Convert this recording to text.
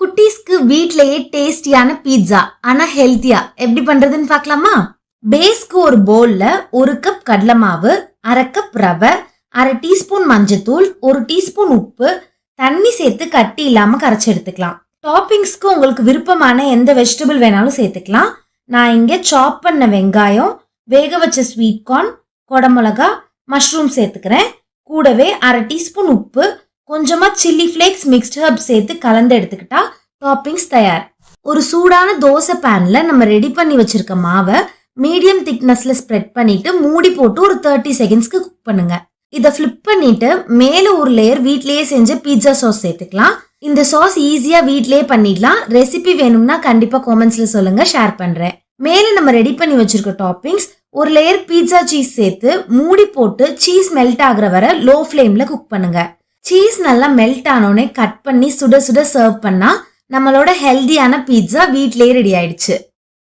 குட்டீஸ்க்கு வீட்லயே டேஸ்டியான பீட்சா ஆனா ஹெல்த்தியா எப்படி பண்றதுன்னு பார்க்கலாமா? பேஸ்க்கு ஒரு பவுல்ல 1 கப் கடலை மாவு, 1/2 கப் ரவை, 1/2 டீஸ்பூன் மஞ்சத்தூள், 1 டீஸ்பூன் உப்பு, தண்ணி சேர்த்து கட்டி இல்லாம கரைச்சி எடுத்துக்கலாம். டாப்பிங்ஸ்க்கு உங்களுக்கு விருப்பமான எந்த வெஜிடபிள் வேணாலும் சேர்த்துக்கலாம். நான் இங்க சாப் பண்ண வெங்காயம், வேக வச்ச ஸ்வீட் கார்ன், கொடமிளகா, மஷ்ரூம் சேர்த்துக்கிறேன். கூடவே 1/2 டீஸ்பூன் உப்பு, கொஞ்சமா சில்லி ஃபிளேக்ஸ் மிக்ஸ்ட் ஹர்ப் சேர்த்து கலந்து எடுத்துக்கிட்டா டாப்பிங்ஸ் தயார். ஒரு சூடான தோசை பேன்ல நம்ம ரெடி பண்ணி வச்சிருக்க மாவை மீடியம் திக்னஸ்ல ஸ்ப்ரெட் பண்ணிட்டு மூடி போட்டு ஒரு 30 செகண்ட்ஸ்க்கு குக் பண்ணுங்க. இதை ஃபிளிப் பண்ணிட்டு மேல ஒரு லேயர் வீட்லயே செஞ்ச பீட்சா சாஸ் சேர்த்துக்கலாம். இந்த சாஸ் ஈஸியா வீட்லயே பண்ணிடலாம். ரெசிபி வேணும்னா கண்டிப்பா காமெண்ட்ஸ்ல சொல்லுங்க, ஷேர் பண்றேன். மேல நம்ம ரெடி பண்ணி வச்சிருக்க டாப்பிங்ஸ் ஒரு லேயர் பீட்சா சீஸ் சேர்த்து மூடி போட்டு சீஸ் மெல்ட் ஆகுற வரை லோ ஃப்ளேம்ல குக் பண்ணுங்க. சீஸ் நல்லா மெல்ட் ஆனோடனே கட் பண்ணி சுட சுட சர்வ் பண்ணா நம்மளோட ஹெல்தியான பீட்சா வீட்லயே ரெடி ஆயிடுச்சு.